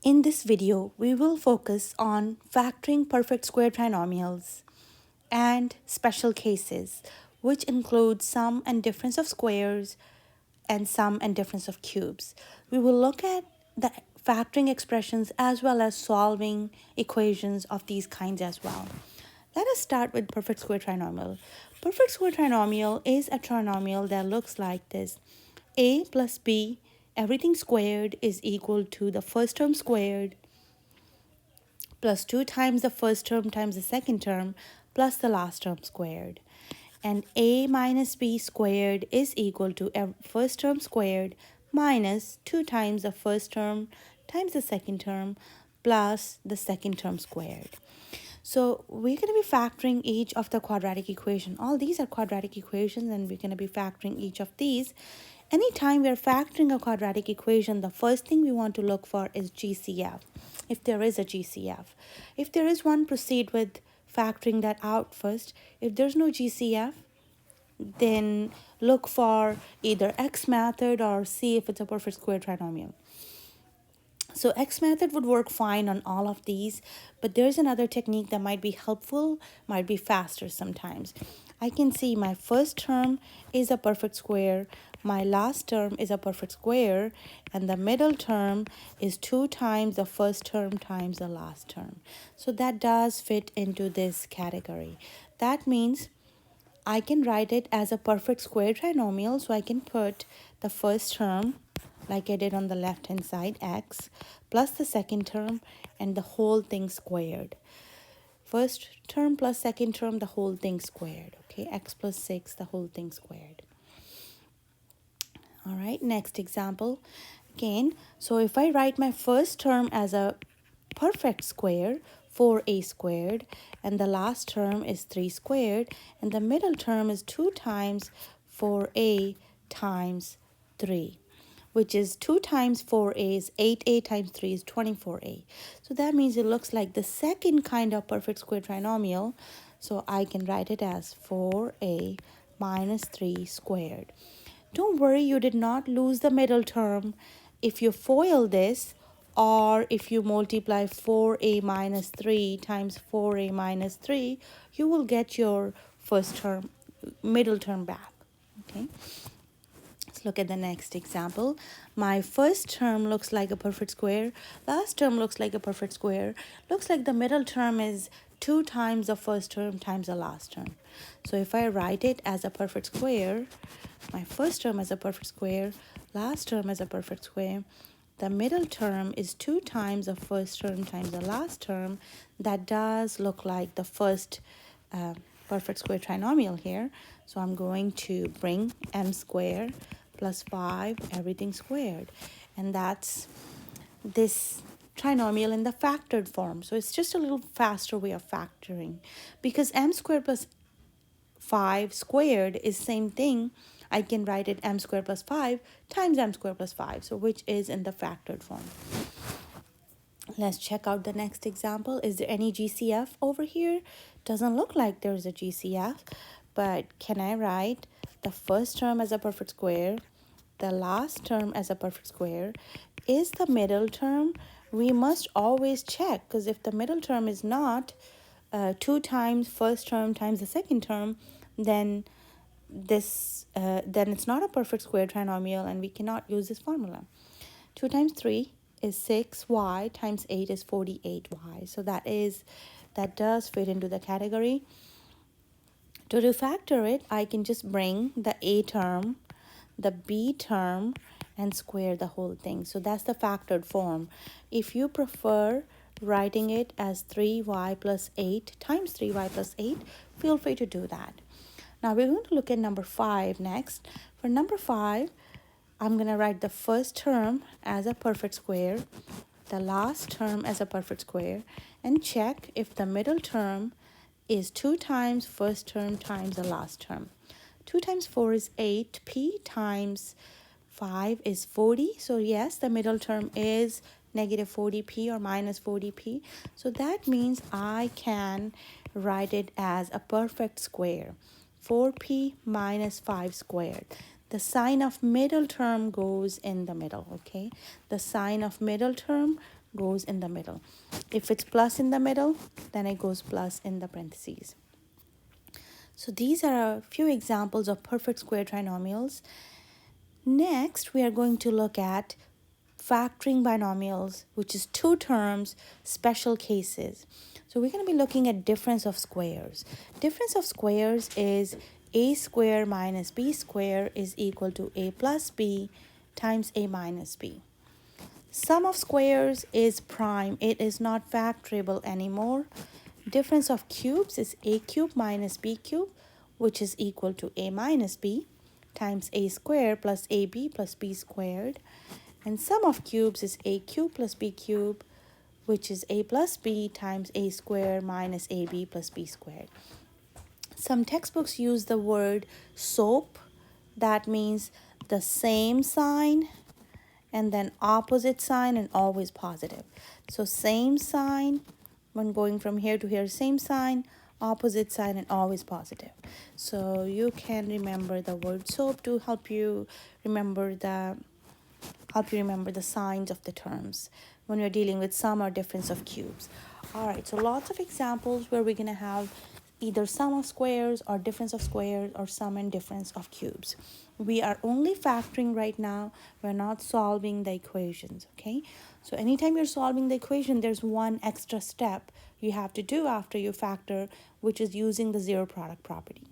In this video, we will focus on factoring perfect square trinomials and special cases, which include sum and difference of squares and sum and difference of cubes. We will look at the factoring expressions as well as solving equations of these kinds as well. Let us start with perfect square trinomial. Perfect square trinomial is a trinomial that looks like this. A plus B, everything squared, is equal to the first term squared plus 2 times the first term times the second term plus the last term squared. And A minus B squared is equal to first term squared minus 2 times the first term times the second term plus the second term squared. So we're going to be factoring each of the quadratic equation. All these are quadratic equations and we're going to be factoring each of these. Anytime we're factoring a quadratic equation, the first thing we want to look for is GCF, if there is a GCF. If there is one, proceed with factoring that out first. If there's no GCF, then look for either X method or see if it's a perfect square trinomial. So X method would work fine on all of these, but there's another technique that might be helpful, might be faster sometimes. I can see my first term is a perfect square, my last term is a perfect square, and the middle term is 2 times the first term times the last term. So that does fit into this category. That means I can write it as a perfect square trinomial, so I can put the first term like I did on the left hand side, x, plus the second term and the whole thing squared. First term plus second term, the whole thing squared, okay? X plus 6, the whole thing squared. All right, next example. Again, so if I write my first term as a perfect square, 4a squared, and the last term is 3 squared, and the middle term is 2 times 4a times 3, which is 2 times 4a is 8a times 3 is 24a. So that means it looks like the second kind of perfect square trinomial. So I can write it as 4a minus 3 squared. Don't worry, you did not lose the middle term. If you FOIL this, or if you multiply 4a minus 3 times 4a minus 3, you will get your first term, middle term back, okay? Let's look at the next example. My first term looks like a perfect square. Last term looks like a perfect square. Looks like the middle term is 2 times the first term times the last term. So if I write it as a perfect square, my first term as a perfect square, last term as a perfect square, the middle term is 2 times the first term times the last term. That does look like the first perfect square trinomial here. So I'm going to bring m squared plus 5, everything squared. And that's this trinomial in the factored form. So it's just a little faster way of factoring, because m squared plus 5 squared is same thing. I can write it m squared plus 5 times m squared plus 5, so which is in the factored form. Let's check out the next example. Is there any GCF over here? Doesn't look like there's a GCF, but can I write the first term as a perfect square, the last term as a perfect square? Is the middle term? We must always check, because if the middle term is not 2 times first term times the second term, then then it's not a perfect square trinomial and we cannot use this formula. 2 times 3 is 6y times 8 is 48y. So that does fit into the category. To refactor it, I can just bring the a term, the b term, and square the whole thing. So that's the factored form. If you prefer writing it as 3y plus 8 times 3y plus 8, feel free to do that. Now we're going to look at number 5 next. For number 5, I'm going to write the first term as a perfect square, the last term as a perfect square, and check if the middle term is 2 times first term times the last term. 2 times 4 is 8, p times 5 is 40. So yes, the middle term is negative 40p or minus 40p. So that means I can write it as a perfect square. 4p minus 5 squared. The sign of middle term goes in the middle, okay? The sign of middle term goes in the middle. If it's plus in the middle, then it goes plus in the parentheses. So these are a few examples of perfect square trinomials. Next, we are going to look at factoring binomials, which is two terms, special cases. So we're going to be looking at difference of squares. Difference of squares is a square minus b square is equal to a plus b times a minus b. Sum of squares is prime. It is not factorable anymore. Difference of cubes is a cube minus b cube, which is equal to a minus b times a squared plus ab plus b squared. And sum of cubes is a cube plus b cube, which is a plus b times a squared minus ab plus b squared. Some textbooks use the word SOAP. That means the same sign and then opposite sign and always positive. So same sign, when going from here to here, same sign, opposite sign, and always positive. So you can remember the word SOAP to help you remember the signs of the terms when we're dealing with sum or difference of cubes. All right, so lots of examples where we're going to have either sum of squares or difference of squares or sum and difference of cubes. We are only factoring right now. We're not solving the equations, okay? So anytime you're solving the equation, there's one extra step you have to do after you factor, which is using the zero product property.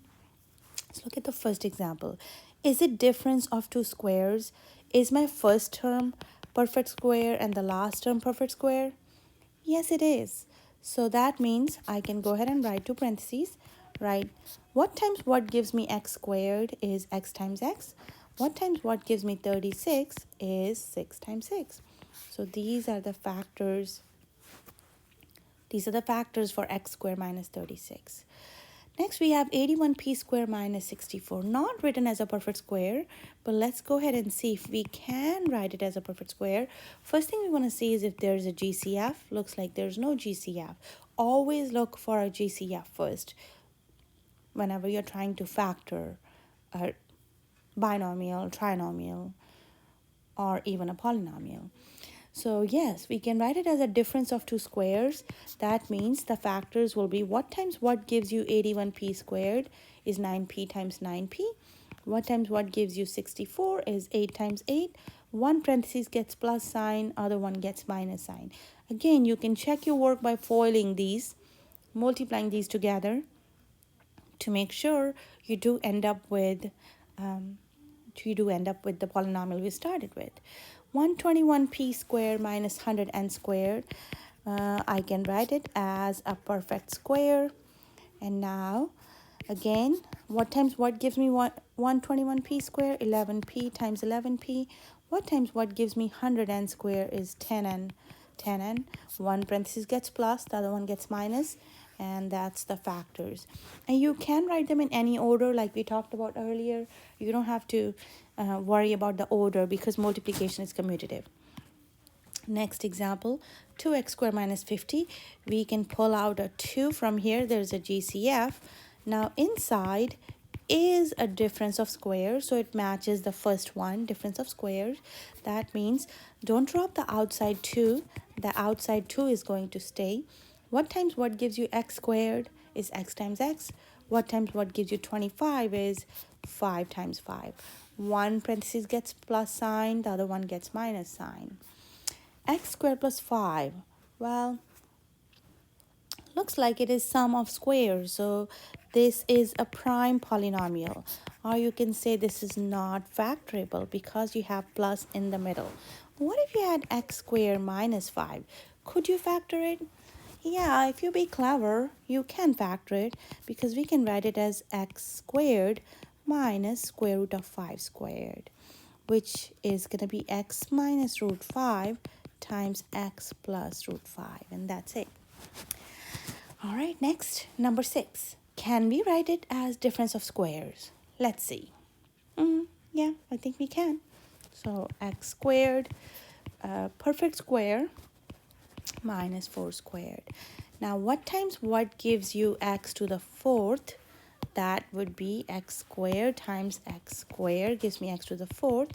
Let's look at the first example. Is it difference of two squares? Is my first term perfect square and the last term perfect square? Yes, it is. So that means I can go ahead and write two parentheses, right? What times what gives me x squared is x times x. What times what gives me 36 is 6 times 6. So these are the factors. These are the factors for x squared minus 36. Next, we have 81p squared minus 64, not written as a perfect square, but let's go ahead and see if we can write it as a perfect square. First thing we want to see is if there's a GCF. Looks like there's no GCF. Always look for a GCF first whenever you're trying to factor a binomial, trinomial, or even a polynomial. So yes, we can write it as a difference of two squares. That means the factors will be what times what gives you 81p squared is 9p times 9p. What times what gives you 64 is 8 times 8. One parenthesis gets plus sign, other one gets minus sign. Again, you can check your work by foiling these, multiplying these together to make sure you do end up with the polynomial we started with. 121p squared minus 100n squared. I can write it as a perfect square. And now, again, what times what gives me 121p squared? 11p times 11p. What times what gives me 100n squared is 10n. 10n. One parenthesis gets plus, the other one gets minus, and that's the factors. And you can write them in any order like we talked about earlier. You don't have to worry about the order because multiplication is commutative. Next example, 2x squared minus 50. We can pull out a 2 from here. There's a GCF. Now inside is a difference of squares, so it matches the first one, difference of squares. That means don't drop the outside 2. The outside 2 is going to stay. What times what gives you x squared is x times x. What times what gives you 25 is 5 times 5. One parenthesis gets plus sign, the other one gets minus sign. X squared plus 5. Well, looks like it is sum of squares. So this is a prime polynomial. Or you can say this is not factorable because you have plus in the middle. What if you had x squared minus 5? Could you factor it? Yeah, if you be clever, you can factor it because we can write it as x squared minus square root of 5 squared, which is going to be x minus root 5 times x plus root 5, and that's it. All right, next, number 6. Can we write it as difference of squares? Let's see. Yeah, I think we can. So x squared, perfect square, minus 4 squared. Now, what times what gives you x to the 4th? That would be x squared times x squared gives me x to the 4th.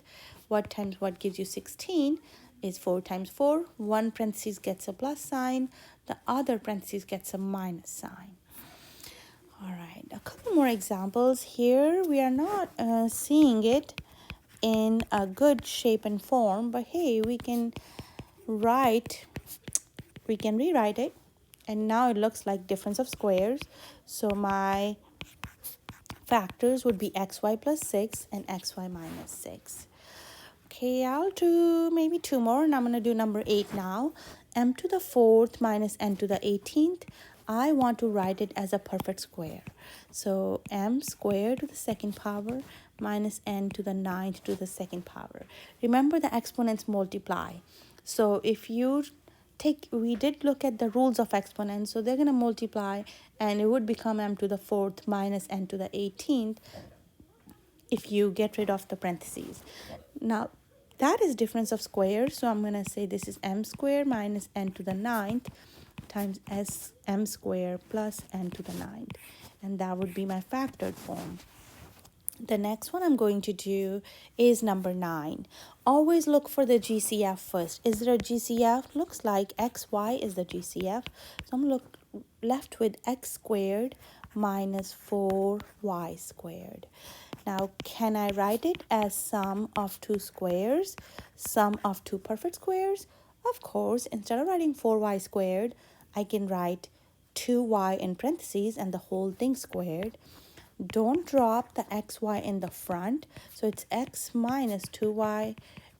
What times what gives you 16? is 4 times 4. One parentheses gets a plus sign. The other parentheses gets a minus sign. All right, a couple more examples here. We are not seeing it in a good shape and form, but hey, we can rewrite it, and now it looks like difference of squares. So my factors would be xy plus 6 and xy minus 6. Okay, I'll do maybe two more, and I'm going to do number 8 now. M to the 4th minus n to the 18th. I want to write it as a perfect square. So m squared to the second power minus n to the 9th to the second power. Remember, the exponents multiply. So if you we did look at the rules of exponents, so they're going to multiply, and it would become m to the 4th minus n to the 18th if you get rid of the parentheses. Now, that is difference of squares, so I'm going to say this is m squared minus n to the 9th times m squared plus n to the 9th, and that would be my factored form. The next one I'm going to do is number 9. Always look for the GCF first. Is there a GCF? Looks like xy is the GCF. So I'm left with x squared minus 4y squared. Now, can I write it as sum of two squares, sum of two perfect squares? Of course, instead of writing 4y squared, I can write 2y in parentheses and the whole thing squared. Don't drop the xy in the front, so it's x minus 2y,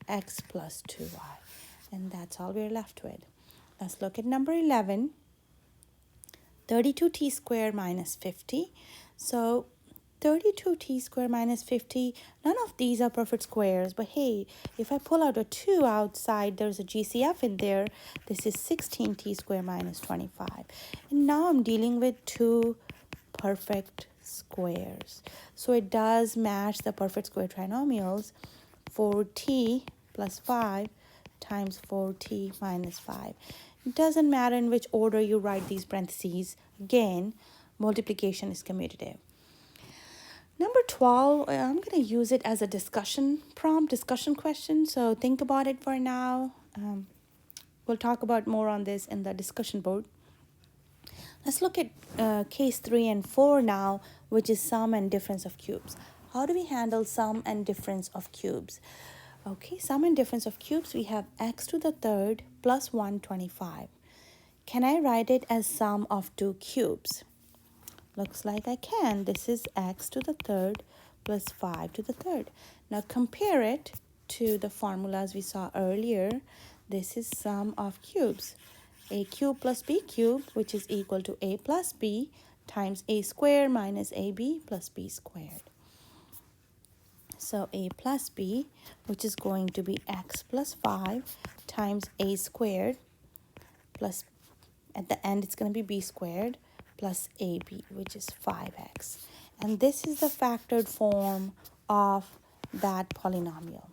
x plus 2y. And that's all we're left with. Let's look at number 11. 32t squared minus 50. So 32t squared minus 50, none of these are perfect squares, but hey, if I pull out a 2 outside, there's a GCF in there. This is 16t squared minus 25. And now I'm dealing with two perfect squares. So it does match the perfect square trinomials. 4t plus 5 times 4t minus 5. It doesn't matter in which order you write these parentheses. Again, multiplication is commutative. Number 12, I'm going to use it as a discussion prompt, discussion question. So think about it for now. We'll talk about more on this in the discussion board. Let's look at case 3 and 4 now, which is sum and difference of cubes. How do we handle sum and difference of cubes? Okay, sum and difference of cubes, we have x to the 3rd plus 125. Can I write it as sum of two cubes? Looks like I can. This is x to the 3rd plus 5 to the 3rd. Now compare it to the formulas we saw earlier. This is sum of cubes. A cube plus b cube, which is equal to a plus b times a squared minus ab plus b squared. So a plus b, which is going to be x plus 5 times a squared plus, at the end it's going to be b squared plus ab, which is 5x. And this is the factored form of that polynomial.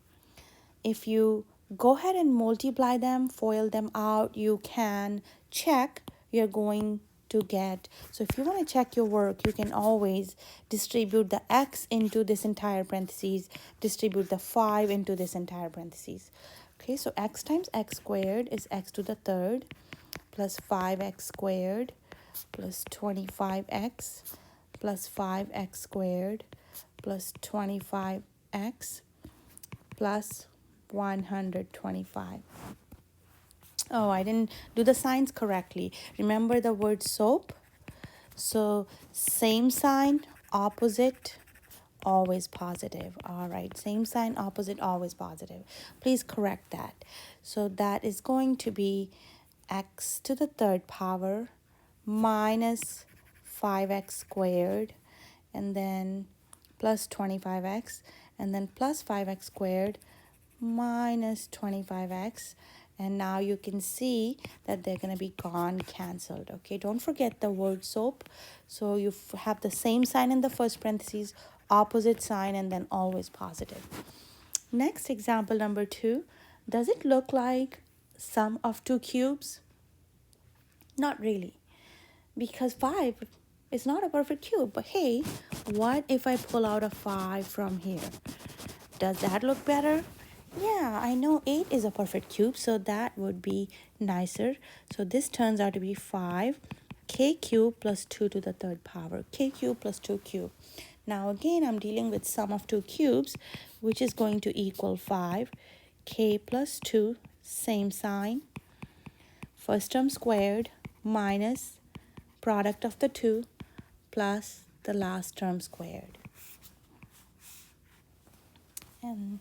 If you go ahead and multiply them, FOIL them out, you can check you're going to get. So if you want to check your work, you can always distribute the x into this entire parentheses, distribute the 5 into this entire parentheses. Okay, so x times x squared is x to the 3rd plus 5x squared plus 25x plus 5x squared plus 25x plus 125. Oh, I didn't do the signs correctly. Remember the word soap? So same sign, opposite, always positive. All right, same sign, opposite, always positive. Please correct that. So that is going to be x to the 3rd power minus 5x squared, and then plus 25x, and then plus 5x squared minus 25x. And now you can see that they're going to be gone, canceled. Okay, don't forget the word soap. So you have the same sign in the first parentheses, opposite sign, and then always positive. Next, example number 2. Does it look like sum of two cubes? Not really, because 5 is not a perfect cube. But hey, what if I pull out a 5 from here? Does that look better? Yeah, I know 8 is a perfect cube, so that would be nicer. So this turns out to be 5k cube plus 2 to the third power, k cube plus 2 cube. Now again, I'm dealing with sum of two cubes, which is going to equal 5k plus 2, same sign, first term squared minus product of the two plus the last term squared. And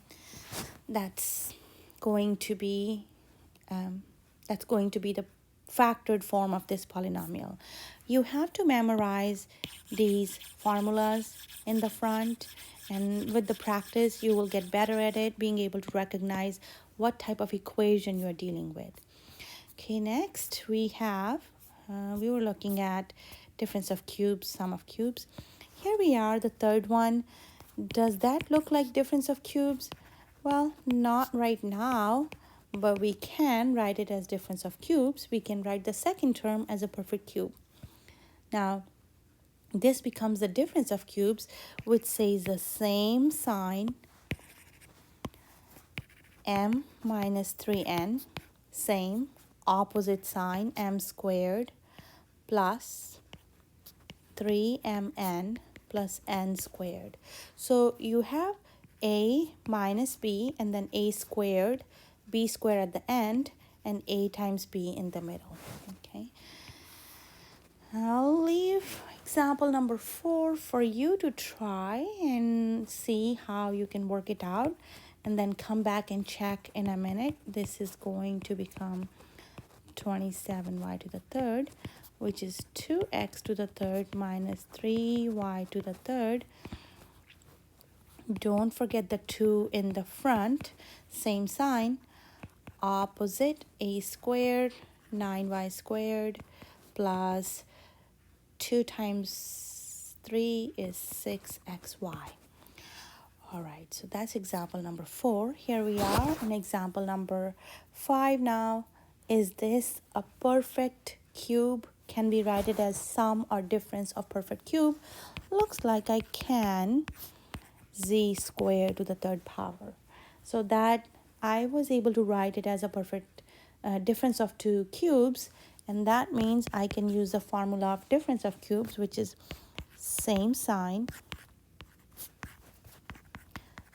that's going to be the factored form of this polynomial. You have to memorize these formulas in the front, and with the practice you will get better at it, being able to recognize what type of equation you're dealing with. Okay, next we were looking at difference of cubes, sum of cubes. Here we are, the third one. Does that look like difference of cubes? Well, not right now, but we can write it as difference of cubes. We can write the second term as a perfect cube. Now, this becomes the difference of cubes, which says the same sign, m minus 3n, same, opposite sign, m squared plus 3mn plus n squared. So you have a minus b and then a squared, b squared at the end, and a times b in the middle. Okay, I'll leave example number 4 for you to try and see how you can work it out, and then come back and check in a minute. This is going to become 27y to the third, which is 2x to the third minus 3y to the third. Don't forget the 2 in the front, same sign, opposite, a squared, 9y squared, plus 2 times 3 is 6xy. All right, so that's example number 4. Here we are in example number 5 now. Is this a perfect cube? Can we write it as sum or difference of perfect cube? Looks like I can. Z squared to the third power. So that I was able to write it as a perfect difference of two cubes, and that means I can use the formula of difference of cubes, which is same sign,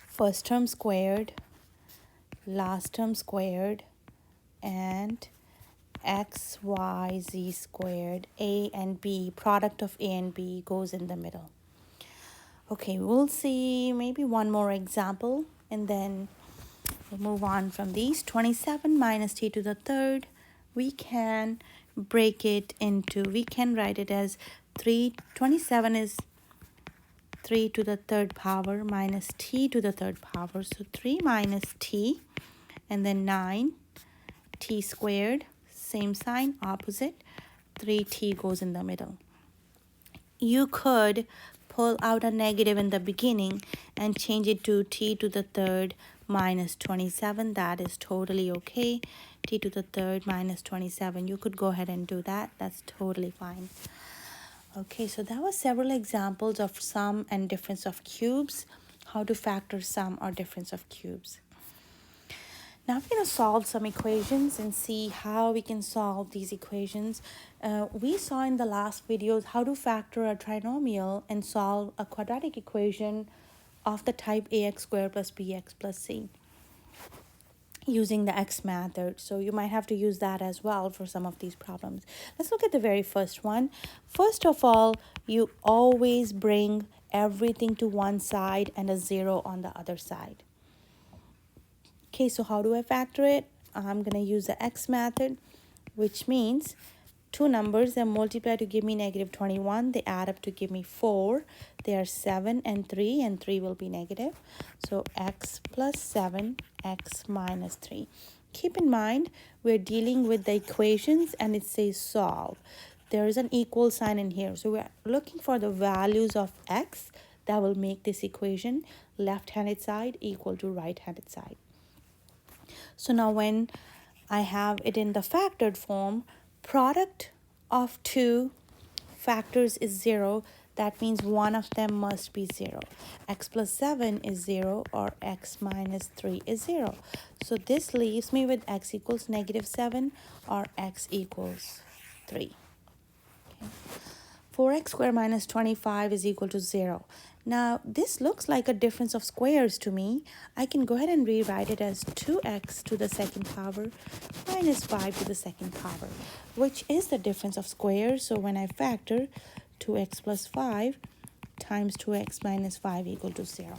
first term squared, last term squared, and x, y, z squared, a and b, product of a and b goes in the middle. Okay, we'll see maybe one more example, and then we'll move on from these. 27 minus t to the third, we can write it as 27 is 3 to the third power minus t to the third power. So 3 minus t, and then 9 t squared, same sign, opposite, 3t goes in the middle. You could pull out a negative in the beginning and change it to t to the third minus 27. That is totally okay. T to the third minus 27. You could go ahead and do that. That's totally fine. Okay, so that was several examples of sum and difference of cubes, how to factor sum or difference of cubes. Now we're going to solve some equations and see how we can solve these equations. We saw in the last videos how to factor a trinomial and solve a quadratic equation of the type ax squared plus bx plus c using the x method. So you might have to use that as well for some of these problems. Let's look at the very first one. First of all, you always bring everything to one side and a 0 on the other side. Okay, so how do I factor it? I'm going to use the x method, which means two numbers that multiply to give me negative 21. They add up to give me 4. They are 7 and 3 will be negative. So x plus 7, x minus 3. Keep in mind, we're dealing with the equations and it says solve. There is an equal sign in here. So we're looking for the values of x that will make this equation left-handed side equal to right-handed side. So now when I have it in the factored form, product of two factors is 0. That means one of them must be 0. X plus 7 is 0 or x minus 3 is 0. So this leaves me with x equals negative 7 or x equals 3. Okay. 4x squared minus 25 is equal to 0. Now, this looks like a difference of squares to me. I can go ahead and rewrite it as 2x to the second power minus 5 to the second power, which is the difference of squares. So when I factor 2x plus 5 times 2x minus 5 equal to 0.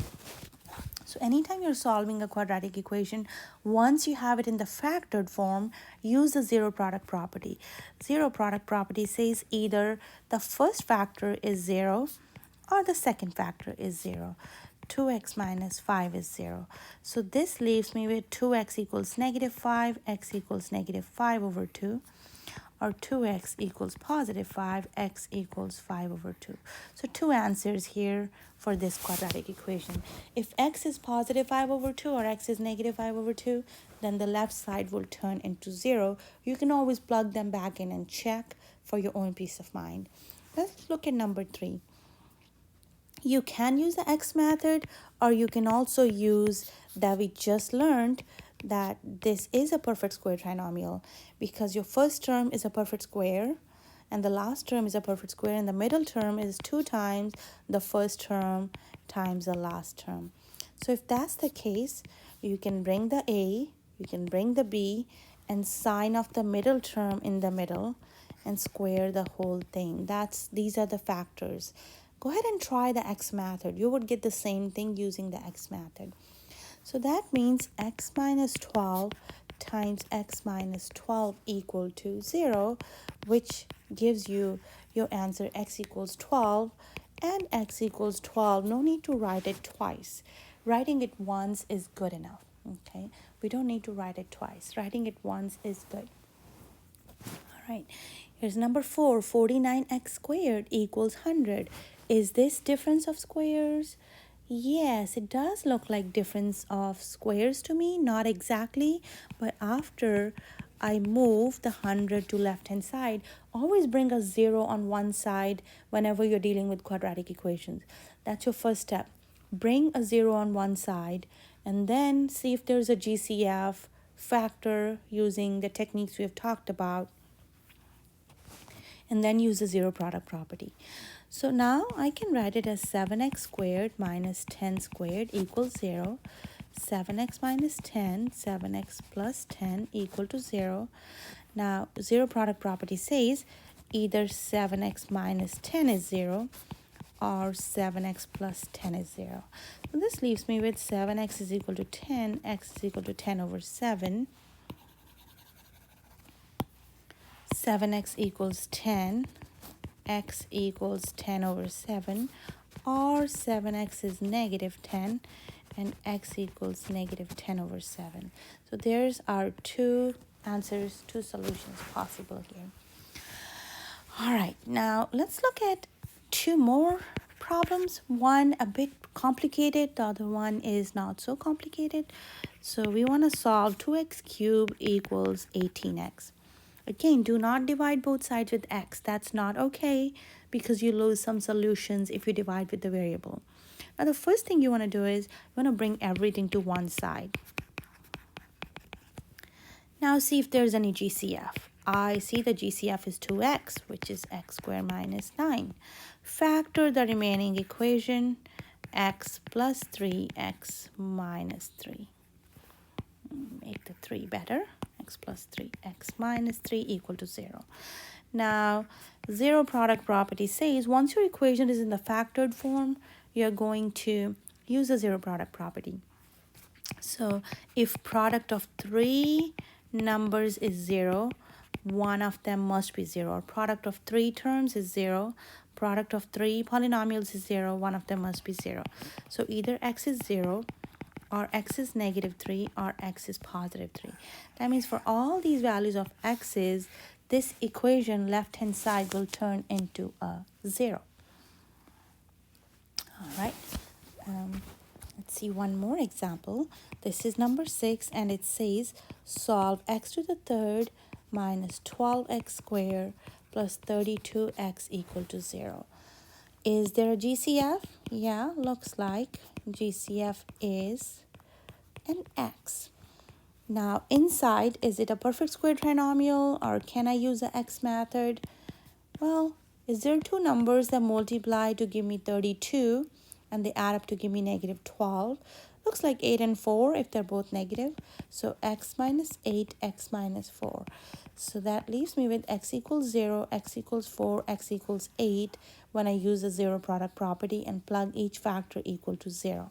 So anytime you're solving a quadratic equation, once you have it in the factored form, use the zero product property. Zero product property says either the first factor is 0 or the second factor is 0. 2x minus 5 is 0. So this leaves me with 2x equals negative 5, x equals negative 5 over 2. Or 2x equals positive 5, x equals 5 over 2. So two answers here for this quadratic equation. If x is positive 5 over 2 or x is negative 5 over 2, then the left side will turn into 0. You can always plug them back in and check for your own peace of mind. Let's look at number 3. You can use the x method, or you can also use that we just learned, that this is a perfect square trinomial because your first term is a perfect square and the last term is a perfect square and the middle term is 2 times the first term times the last term. So if that's the case, you can bring the a, you can bring the b, and sign off the middle term in the middle and square the whole thing. These are the factors. Go ahead and try the x method. You would get the same thing using the x method. So that means x minus 12 times x minus 12 equal to 0, which gives you your answer x equals 12 and x equals 12. No need to write it twice. Writing it once is good enough, okay? We don't need to write it twice. Writing it once is good. All right, here's number 4. 49x squared equals 100. Is this difference of squares? Yes, it does look like difference of squares to me. Not exactly, but after I move the 100 to left hand side, always bring a 0 on one side whenever you're dealing with quadratic equations. That's your first step. Bring a 0 on one side and then see if there's a GCF factor using the techniques we have talked about, and then use the zero product property. So now I can write it as 7x squared minus 10 squared equals 0. 7x minus 10, 7x plus 10 equal to 0. Now, zero product property says either 7x minus 10 is 0 or 7x plus 10 is 0. So this leaves me with 7x is equal to 10, x is equal to 10 over 7. 7x equals 10, x equals 10 over 7, or 7x is negative 10 and x equals negative 10 over 7. So there's our two answers, two solutions possible here. All right, now let's look at two more problems. One a bit complicated, the other one is not so complicated. So we want to solve 2x cubed equals 18x. Again, do not divide both sides with x. That's not okay because you lose some solutions if you divide with the variable. Now, the first thing you want to do is you want to bring everything to one side. Now, see if there's any GCF. I see the GCF is 2x, which is x squared minus 9. Factor the remaining equation, x plus 3, x minus 3. Make the 3 better. X plus 3, x minus 3 equal to 0. Now, zero product property says once your equation is in the factored form, you're going to use the zero product property. So, if product of 3 numbers is 0, one of them must be 0. Or product of 3 terms is 0. Product of 3 polynomials is 0. One of them must be 0. So, either x is 0, or x is negative 3, or x is positive 3. That means for all these values of x's, this equation left-hand side will turn into a 0. All right. Let's see one more example. This is number 6, and it says solve x to the third minus 12x squared plus 32x equal to 0. Is there a GCF? Yeah, looks like GCF is an X. Now inside, is it a perfect square trinomial, or can I use the X method? Well, is there two numbers that multiply to give me 32 and they add up to give me negative 12? Looks like 8 and 4 if they're both negative. So x minus 8, x minus 4. So that leaves me with x equals 0, x equals 4, x equals 8 when I use the zero product property and plug each factor equal to 0.